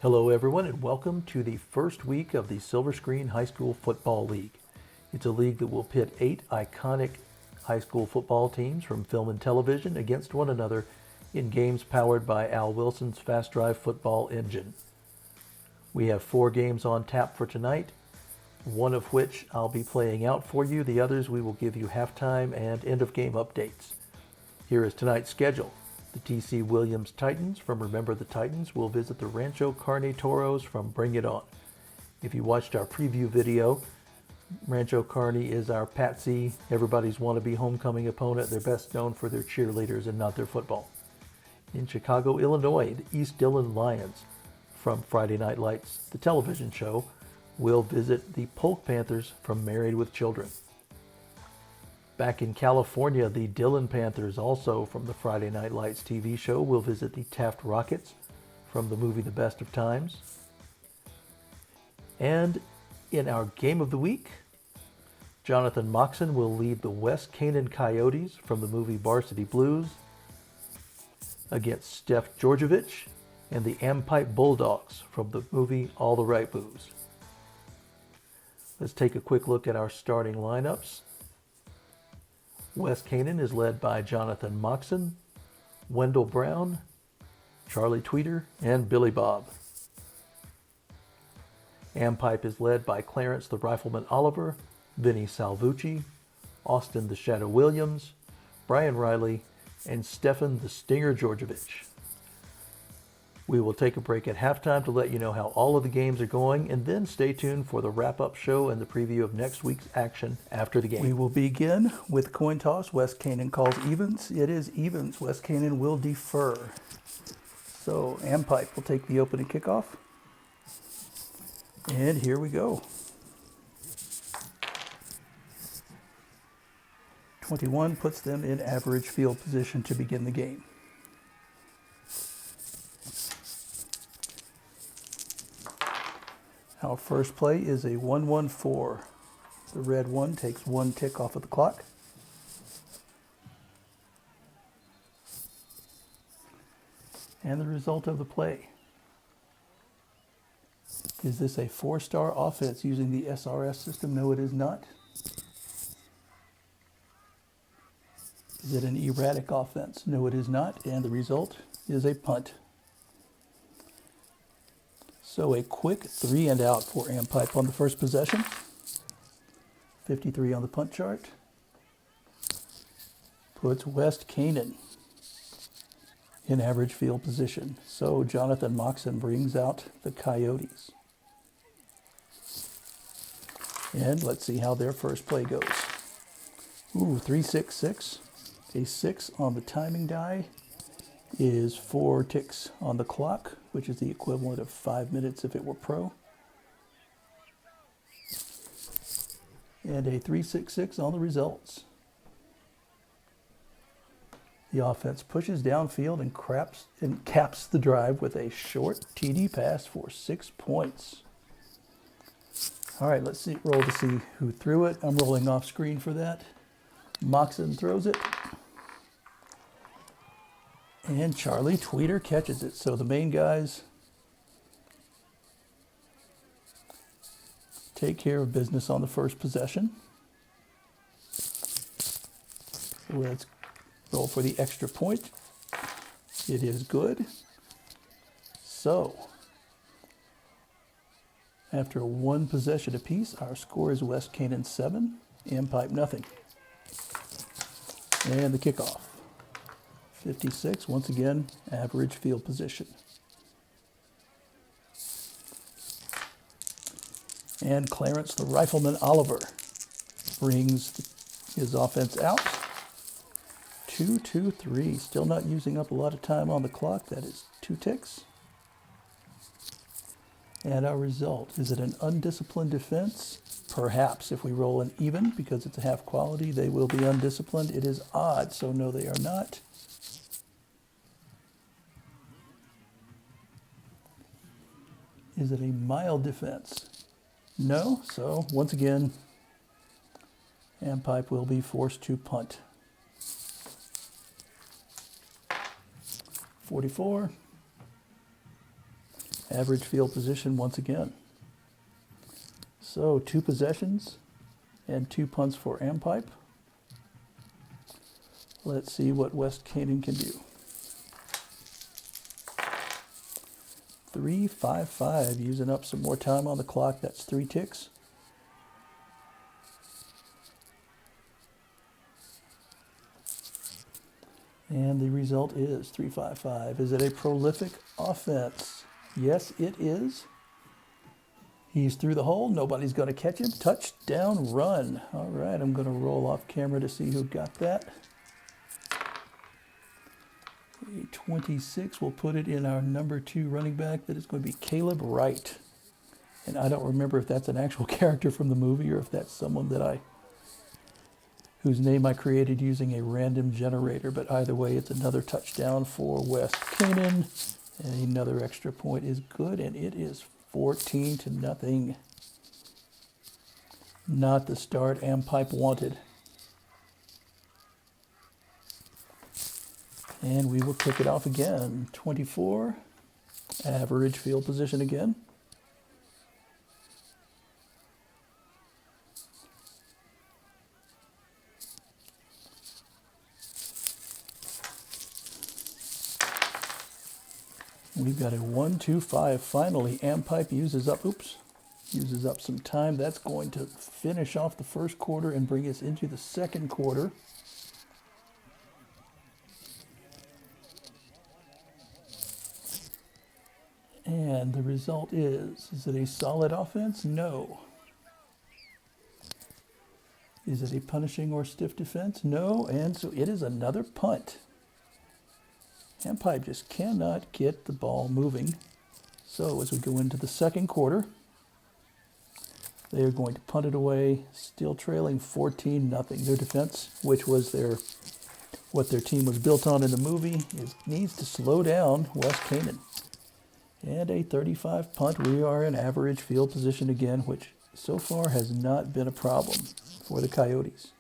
Hello everyone and welcome to the first week of the Silver Screen High School Football League. It's a league that will pit 8 iconic high school football teams from film and television against one another in games powered by Al Wilson's Fast Drive football engine. We have 4 games on tap for tonight, one of which I'll be playing out for you. The others we will give you halftime and end of game updates. Here is tonight's schedule. The T.C. Williams Titans from Remember the Titans will visit the Rancho Carne Toros from Bring It On. If you watched our preview video, Rancho Carne is our patsy, everybody's wannabe homecoming opponent. They're best known for their cheerleaders and not their football. In Chicago, Illinois, the East Dillon Lions from Friday Night Lights, the television show, will visit the Polk Panthers from Married with Children. Back in California, the Dillon Panthers, also from the Friday Night Lights TV show, will visit the Taft Rockets from the movie The Best of Times. And in our game of the week, Jonathan Moxon will lead the West Canaan Coyotes from the movie Varsity Blues against Steph Georgievich and the Ampipe Bulldogs from the movie All the Right Moves. Let's take a quick look at our starting lineups. West Canaan is led by Jonathan Moxon, Wendell Brown, Charlie Tweeter, and Billy Bob. Ampipe is led by Clarence the Rifleman Oliver, Vinny Salvucci, Austin the Shadow Williams, Brian Riley, and Stefan the Stinger Georgievich. We will take a break at halftime to let you know how all of the games are going, and then stay tuned for the wrap-up show and the preview of next week's action after the game. We will begin with coin toss. West Canaan calls evens. It is evens. West Canaan will defer. So Ampipe will take the opening kickoff. And here we go. 21 puts them in average field position to begin the game. Our first play is a 1-1-4. The red one takes 1 tick off of the clock. And the result of the play. Is this a 4-star offense using the SRS system? No, it is not. Is it an erratic offense? No, it is not. And the result is a punt. So a quick 3 and out for Ampipe on the first possession. 53 on the punt chart. Puts West Canaan in average field position. So Jonathan Moxon brings out the Coyotes. And let's see how their first play goes. 3-6-6. A 6 on the timing die is 4 ticks on the clock, which is the equivalent of 5 minutes if it were pro. And a 3-6-6 on the results. The offense pushes downfield and caps the drive with a short TD pass for 6 points. All right, let's roll to see who threw it. I'm rolling off screen for that. Moxon throws it. And Charlie Tweeter catches it. So the main guys take care of business on the first possession. Let's roll for the extra point. It is good. So after 1 possession apiece, our score is West Canaan 7, Ampipe nothing. And the kickoff. 56, once again, average field position. And Clarence the Rifleman Oliver brings his offense out. 2-2-3, still not using up a lot of time on the clock. That is 2 ticks. And our result, is it an undisciplined defense? Perhaps. If we roll an even, because it's a half quality, they will be undisciplined. It is odd, so no, they are not. Is it a mild defense? No, so once again, Ampipe will be forced to punt. 44. Average field position once again. So 2 possessions and 2 punts for Ampipe. Let's see what West Canaan can do. 3-5-5, using up some more time on the clock. That's 3 ticks. And the result is 3-5-5. Is it a prolific offense? Yes, it is. He's through the hole. Nobody's going to catch him. Touchdown run. All right, I'm going to roll off camera to see who got that. 26, we'll put it in our number 2 running back. That is going to be Caleb Wright. And I don't remember if that's an actual character from the movie or if that's someone that whose name I created using a random generator. But either way, it's another touchdown for West Canaan. And another extra point is good, and it is 14-0. Not the start Ampipe wanted. And we will kick it off again. 24, average field position again. We've got a 1-2-5. Finally, Ampipe uses up some time. That's going to finish off the first quarter and bring us into the second quarter. And the result is it a solid offense? No. Is it a punishing or stiff defense? No. And so it is another punt. Ampipe just cannot get the ball moving. So as we go into the second quarter, they are going to punt it away, still trailing 14-0. Their defense, which was what their team was built on in the movie, needs to slow down West Canaan. And a 35 punt. We are in average field position again, which so far has not been a problem for the Coyotes.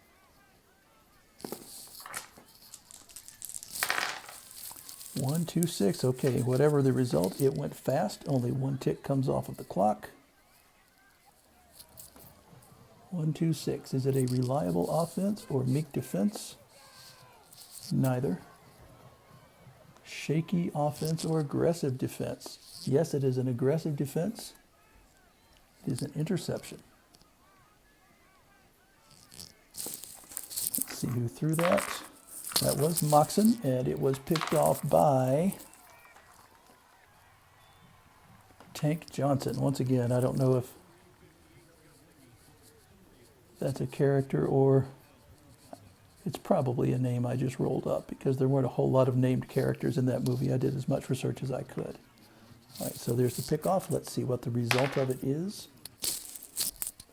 One, 2, 6. Okay, whatever the result, it went fast. Only 1 tick comes off of the clock. 1, 2, 6. Is it a reliable offense or meek defense? Neither. Shaky offense or aggressive defense? Yes, it is an aggressive defense. It is an interception. Let's see who threw that. That was Moxon, and it was picked off by Tank Johnson. Once again, I don't know if that's a character or it's probably a name I just rolled up because there weren't a whole lot of named characters in that movie. I did as much research as I could. All right, so there's the pickoff. Let's see what the result of it is.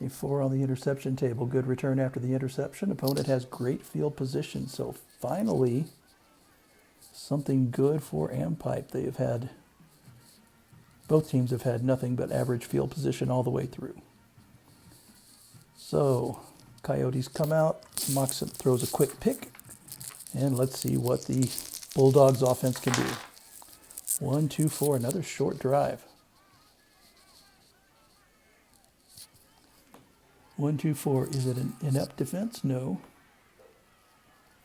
A 4 on the interception table. Good return after the interception. Opponent has great field position. So finally, something good for Ampipe. Both teams have had nothing but average field position all the way through. So Coyotes come out. Moxon throws a quick pick. And let's see what the Bulldogs offense can do. 1, 2, 4, another short drive. 1, 2, 4. Is it an inept defense? No.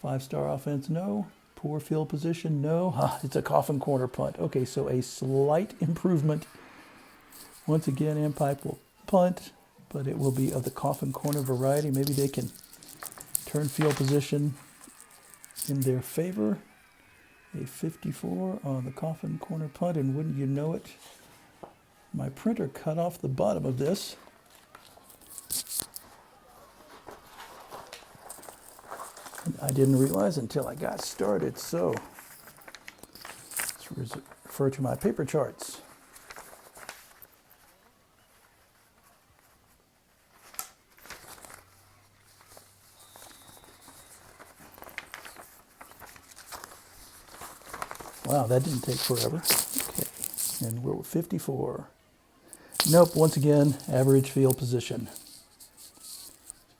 5-star offense? No. Poor field position? No. It's a coffin corner punt. Okay, so a slight improvement. Once again, Ampipe will punt, but it will be of the coffin corner variety. Maybe they can turn field position in their favor. A 54 on the coffin corner punt, and wouldn't you know it, my printer cut off the bottom of this. I didn't realize until I got started, so let's refer to my paper charts. Wow, that didn't take forever. Okay, and we're 54. Nope, once again, average field position.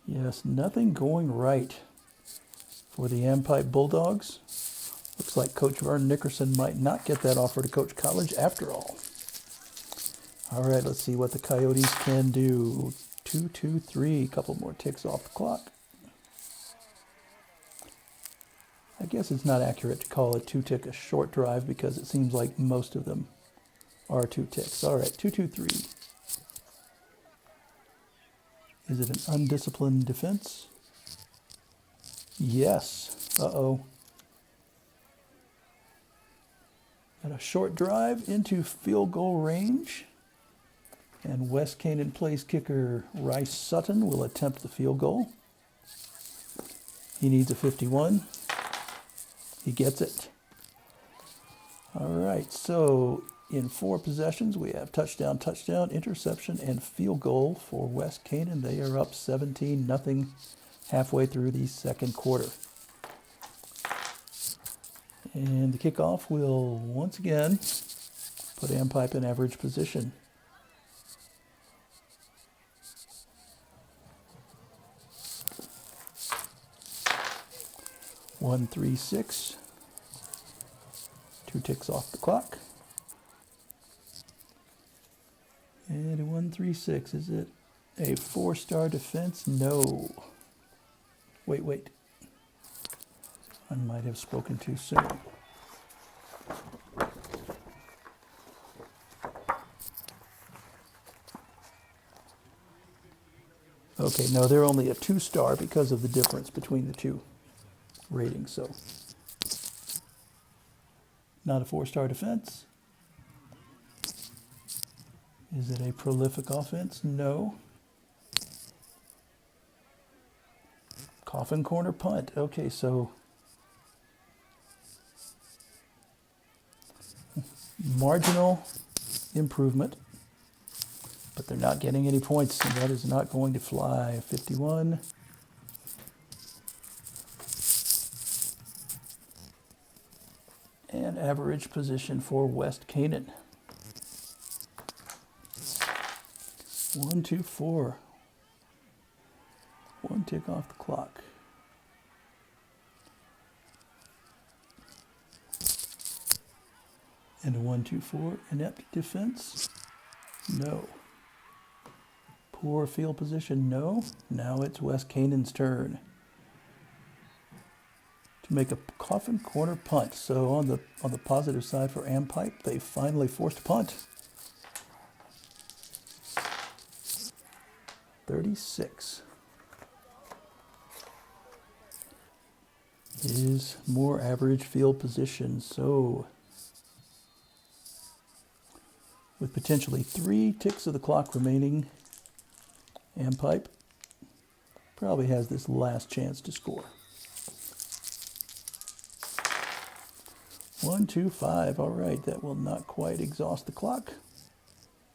Yes, nothing going right for the Ampipe Bulldogs. Looks like Coach Vern Nickerson might not get that offer to coach college after all. All right, let's see what the Coyotes can do. 2-2-3, a couple more ticks off the clock. I guess it's not accurate to call a 2-tick a short drive because it seems like most of them are 2 ticks. All right, 2-2-3. Is it an undisciplined defense? Yes. Uh-oh. And a short drive into field goal range. And West Canaan place kicker Rice Sutton will attempt the field goal. He needs a 51. He gets it. All right, so in 4 possessions, we have touchdown, touchdown, interception, and field goal for West Canaan. They are up 17-0 halfway through the second quarter. And the kickoff will once again put Ampipe in average position. One, 3, 6. 2 ticks off the clock. And a 1, 3, 6. Is it a 4-star defense? No. Wait. I might have spoken too soon. Okay, no, they're only a 2-star because of the difference between the 2 ratings, so not a 4-star defense. Is it a prolific offense? No. Coffin corner punt. Okay, so marginal improvement, but they're not getting any points, and that is not going to fly. 51. And average position for West Canaan. 1, 2, 4. 1 tick off the clock. And a 1, 2, 4. Inept defense? No. Poor field position? No. Now it's West Canaan's turn to make a coffin corner punt. So on the positive side for Ampipe, they finally forced a punt. 36 is more average field position. So with potentially 3 ticks of the clock remaining, Ampipe probably has this last chance to score. 1, 2, 5. All right, that will not quite exhaust the clock.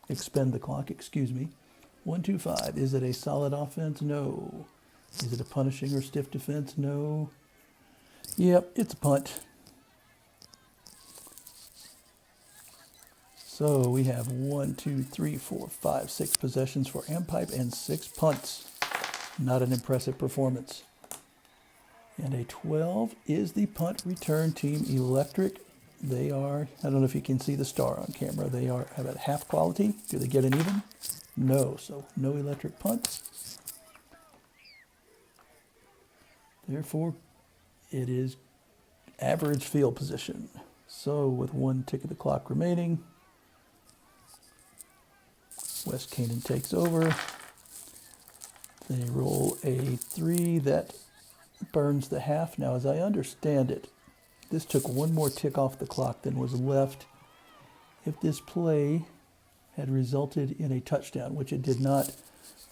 Expend the clock, excuse me. 1, 2, 5. Is it a solid offense? No. Is it a punishing or stiff defense? No. Yep, it's a punt. So we have 1, 2, 3, 4, 5, 6 possessions for Ampipe and 6 punts. Not an impressive performance. And a 12 is the punt return team Electric. They are, I don't know if you can see the star on camera, they are at half quality. Do they get an even? No, so no Electric punts. Therefore, it is average field position. So with 1 tick of the clock remaining, West Canaan takes over. They roll a 3 that burns the half. Now, as I understand it, this took 1 more tick off the clock than was left if this play had resulted in a touchdown, which it did not.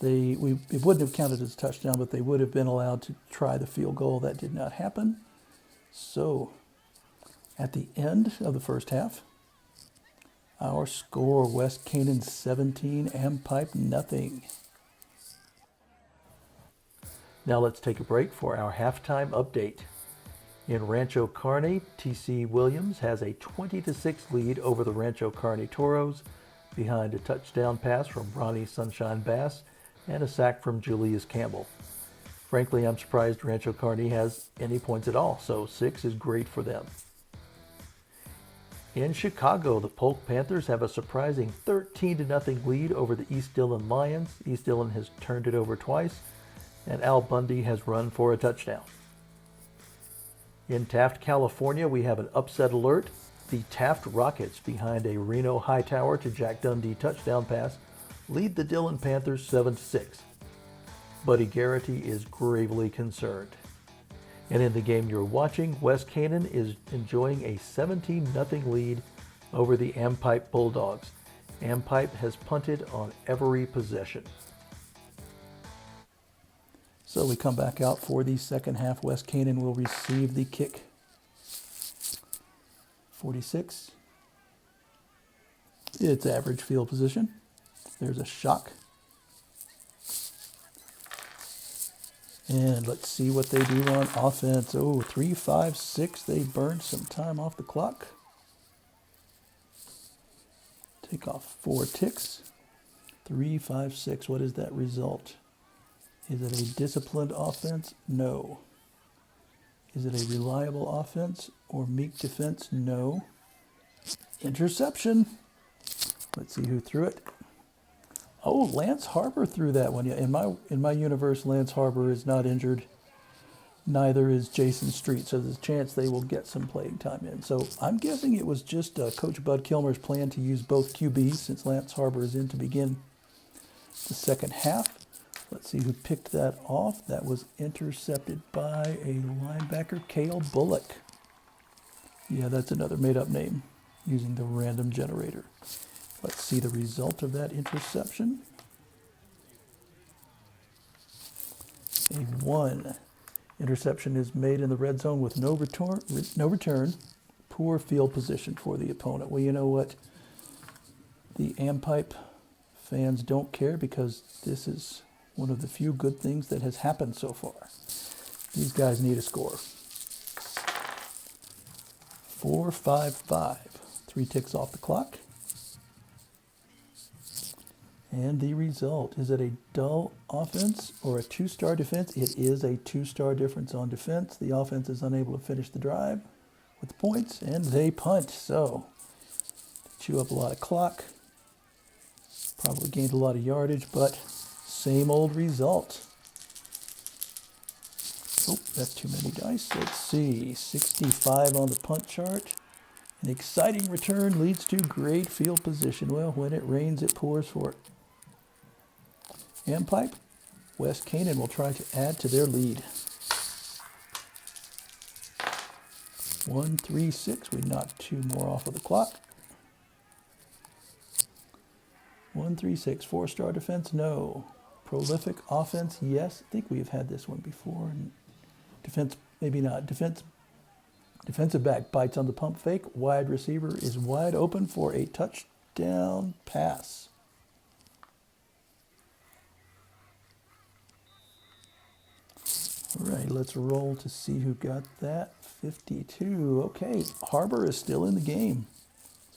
It wouldn't have counted as a touchdown, but they would have been allowed to try the field goal. That did not happen. So, at the end of the first half, our score, West Canaan 17, Ampipe nothing. Now let's take a break for our halftime update. In Rancho Carne, TC Williams has a 20-6 lead over the Rancho Carne Toros behind a touchdown pass from Ronnie Sunshine Bass and a sack from Julius Campbell. Frankly, I'm surprised Rancho Carne has any points at all, so 6 is great for them. In Chicago, the Polk Panthers have a surprising 13-0 lead over the East Dillon Lions. East Dillon has turned it over twice, and Al Bundy has run for a touchdown. In Taft, California, we have an upset alert. The Taft Rockets, behind a Reno Hightower to Jack Dundee touchdown pass, lead the Dillon Panthers 7-6. Buddy Garrity is gravely concerned. And in the game you're watching, West Canaan is enjoying a 17-0 lead over the Ampipe Bulldogs. Ampipe has punted on every possession. So we come back out for the second half. West Canaan will receive the kick. 46. It's average field position. There's a shock. And let's see what they do on offense. Oh, 3, 5, 6. They burned some time off the clock. Take off 4 ticks. 3, 5, 6. What is that result? Is it a disciplined offense? No. Is it a reliable offense or meek defense? No. Interception. Let's see who threw it. Oh, Lance Harbor threw that one. Yeah, in my universe, Lance Harbor is not injured. Neither is Jason Street, so there's a chance they will get some playing time in. So I'm guessing it was just Coach Bud Kilmer's plan to use both QBs since Lance Harbor is in to begin the second half. Let's see who picked that off. That was intercepted by a linebacker, Cale Bullock. Yeah, that's another made-up name using the random generator. Let's see the result of that interception. A 1. Interception is made in the red zone with no return. Poor field position for the opponent. Well, you know what? The Ampipe fans don't care because this is one of the few good things that has happened so far. These guys need a score. 4, 5, 5. 3 ticks off the clock. And the result, is it a dull offense or a 2-star defense? It is a 2-star difference on defense. The offense is unable to finish the drive with the points, and they punt. So, chew up a lot of clock. Probably gained a lot of yardage, but same old result. Oh, that's too many dice. Let's see, 65 on the punt chart. An exciting return leads to great field position. Well, when it rains, it pours for it. Ampipe, West Canaan will try to add to their lead. 1, 3, 6. We knocked 2 more off of the clock. 1, 3, 6. 4-star defense, no. Prolific offense, yes. I think we have had this one before. Defense, maybe not. Defensive back bites on the pump fake. Wide receiver is wide open for a touchdown pass. All right, let's roll to see who got that. 52. Okay, Harbor is still in the game.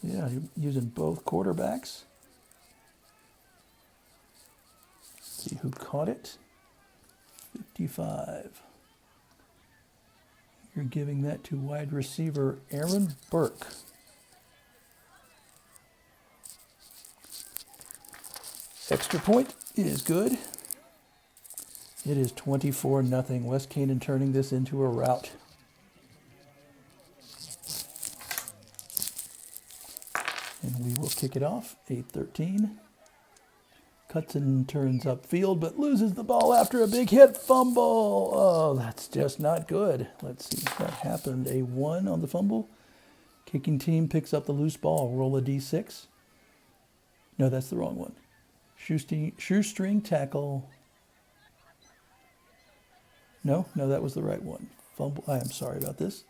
So yeah, using both quarterbacks. See who caught it. 55. You're giving that to wide receiver Aaron Burke. Extra point is good. It is 24-0. West Canaan turning this into a rout. And we will kick it off. 8-13. Cuts and turns upfield, but loses the ball after a big hit. Fumble. Oh, that's just not good. Let's see what happened. A 1 on the fumble. Kicking team picks up the loose ball. Roll a D6. No, that's the wrong one. Shoestring tackle. No, that was the right one. Fumble. I am sorry about this.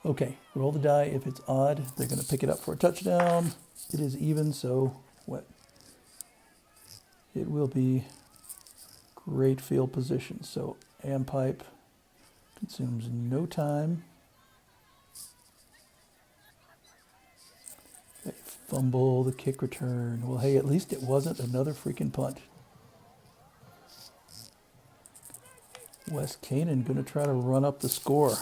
Okay, roll the die. If it's odd, they're going to pick it up for a touchdown. It is even, so what? It will be great field position. So Ampipe consumes no time. They fumble the kick return. Well, hey, at least it wasn't another freaking punt. West Canaan going to try to run up the score.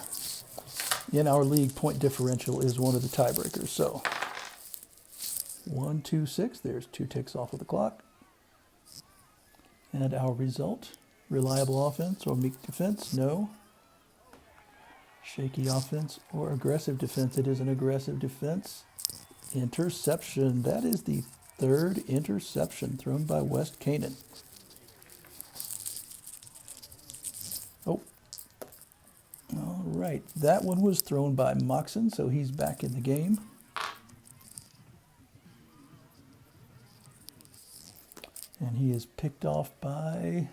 In our league, point differential is one of the tiebreakers. So 1, 2, 6. There's 2 ticks off of the clock. And our result, reliable offense or meek defense? No. Shaky offense or aggressive defense? It is an aggressive defense. Interception. That is the 3rd interception thrown by West Canaan. Oh. All right. That one was thrown by Moxon, so he's back in the game. And he is picked off by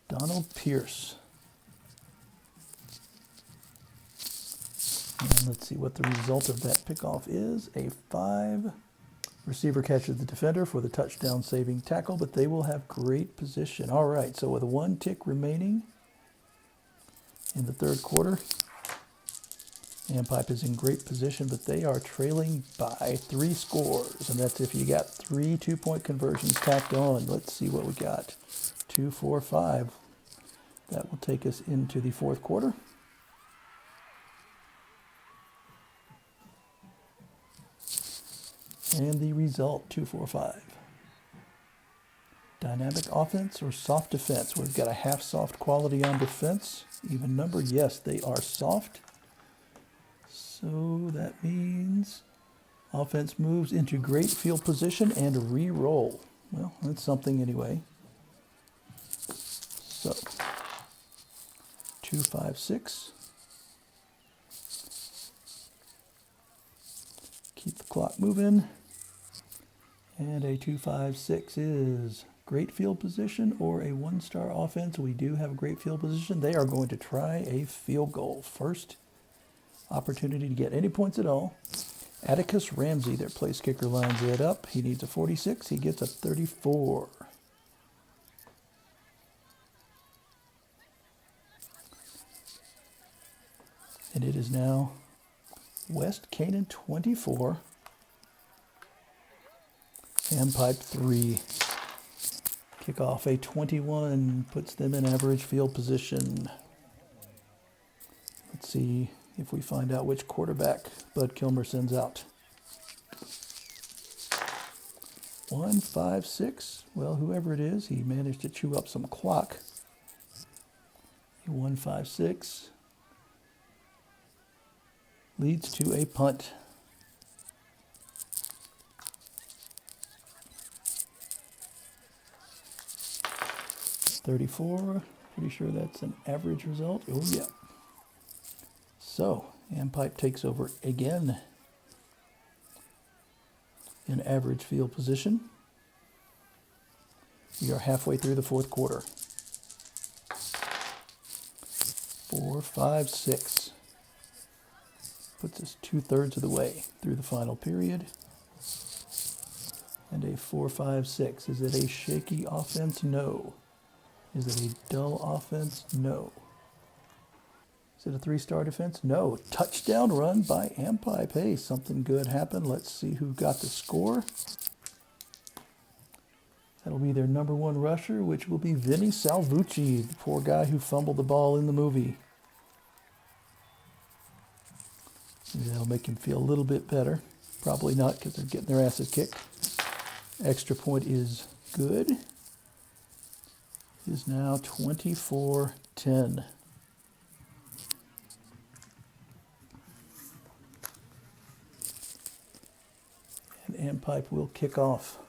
Donald Pierce. And let's see what the result of that pickoff is. A 5. Receiver catches the defender for the touchdown saving tackle, but they will have great position. All right, so with 1 tick remaining in the 3rd quarter, Ampipe is in great position, but they are trailing by 3 scores. And that's if you got 3 2-point conversions tacked on. Let's see what we got. 2, 4, 5. That will take us into the 4th quarter. And the result, 2, 4, 5. Dynamic offense or soft defense? We've got a half soft quality on defense. Even number, yes, they are soft. So that means offense moves into great field position and re-roll. Well, that's something anyway. So 2, 5, 6. Keep the clock moving. And a 2, 5, 6 is great field position or a 1-star offense. We do have a great field position. They are going to try a field goal. First opportunity to get any points at all. Atticus Ramsey, their place kicker, lines it up. He needs a 46. He gets a 34. And it is now West Canaan 24. Ampipe 3. Kickoff a 21 puts them in average field position. Let's see if we find out which quarterback Bud Kilmer sends out. 1, 5, 6. Well, whoever it is, he managed to chew up some clock. 1, 5, 6 leads to a punt. $34. Pretty sure that's an average result. Oh, yeah. So, Ampipe takes over again in average field position. We are halfway through the 4th quarter. 4, 5, 6. Puts us 2/3 of the way through the final period. And a 4, 5, 6. Is it a shaky offense? No. Is it a dull offense? No. Is it a 3-star defense? No. Touchdown run by Ampipe. Hey, something good happened. Let's see who got the score. That'll be their number 1 rusher, which will be Vinny Salvucci, the poor guy who fumbled the ball in the movie. That'll make him feel a little bit better. Probably not, because they're getting their asses kicked. Extra point is good. It is now 24-10. And Ampipe will kick off.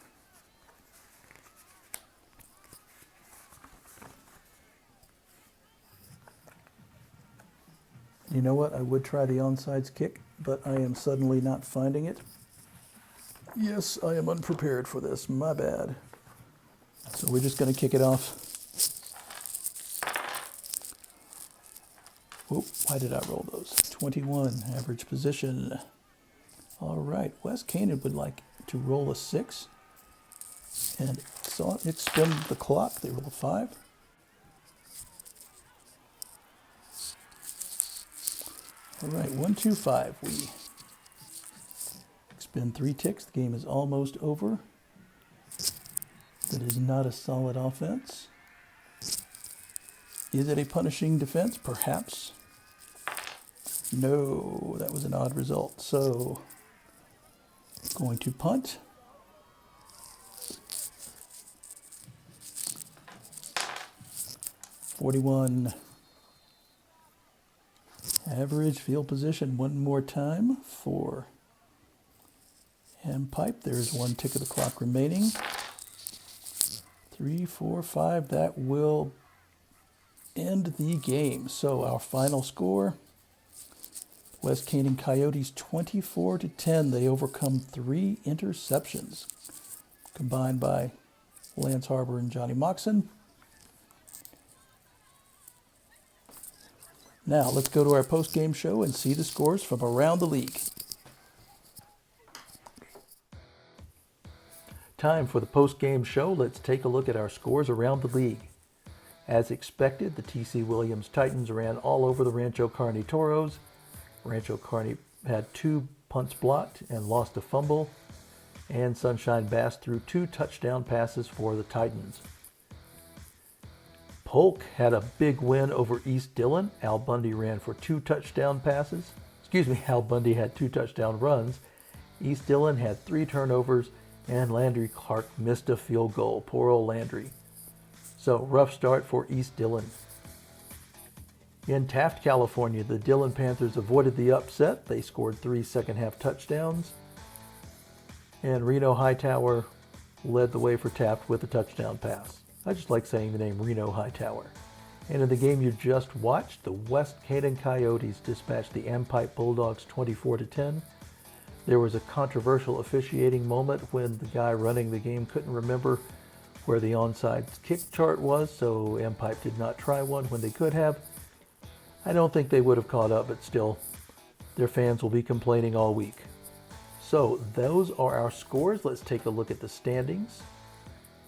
You know what? I would try the onside kick, but I am suddenly not finding it. Yes, I am unprepared for this. My bad. So we're just going to kick it off. Whoop, why did I roll those? 21, average position. All right, West Canaan would like to roll a 6. And so extend the clock. They roll a 5. All right, 1, 2, 5. We expend 3 ticks. The game is almost over. That is not a solid offense. Is it a punishing defense? Perhaps. No, that was an odd result. So, going to punt. .41 average field position. One more time for Ampipe. There's 1 tick of the clock remaining. 3, 4, 5. That will end the game. So our final score, West Canaan Coyotes 24-10. They overcome 3 interceptions combined by Lance Harbor and Johnny Moxon. Now let's go to our post-game show and see the scores from around the league. Time for the post-game show. Let's take a look at our scores around the league. As expected, the T.C. Williams Titans ran all over the Rancho Carne Toros. Rancho Carne had 2 punts blocked and lost a fumble, and Sunshine Bass threw 2 touchdown passes for the Titans. Polk had a big win over East Dillon. Al Bundy ran for 2 touchdown passes. Al Bundy had 2 touchdown runs. East Dillon had 3 turnovers, and Landry Clark missed a field goal. Poor old Landry. So, rough start for East Dillon. In Taft, California, the Dillon Panthers avoided the upset. They scored 3 second-half touchdowns. And Reno Hightower led the way for Taft with a touchdown pass. I just like saying the name Reno Hightower. And in the game you just watched, the West Canaan Coyotes dispatched the Ampipe Bulldogs 24-10. There was a controversial officiating moment when the guy running the game couldn't remember where the onside kick chart was, so Ampipe did not try one when they could have. I don't think they would have caught up, but still, their fans will be complaining all week. So those are our scores. Let's take a look at the standings.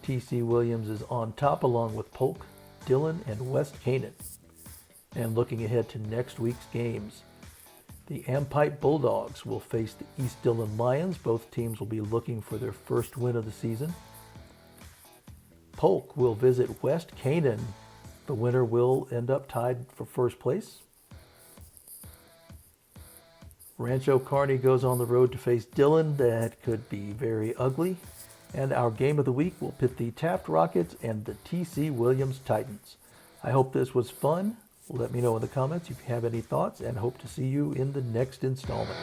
T.C. Williams is on top along with Polk, Dillon, and West Canaan. And looking ahead to next week's games, the Ampipe Bulldogs will face the East Dillon Lions. Both teams will be looking for their first win of the season. Polk will visit West Canaan. The winner will end up tied for first place. Rancho Carne goes on the road to face Dillon. That could be very ugly. And our game of the week will pit the Taft Rockets and the T.C. Williams Titans. I hope this was fun. Let me know in the comments if you have any thoughts, and hope to see you in the next installment.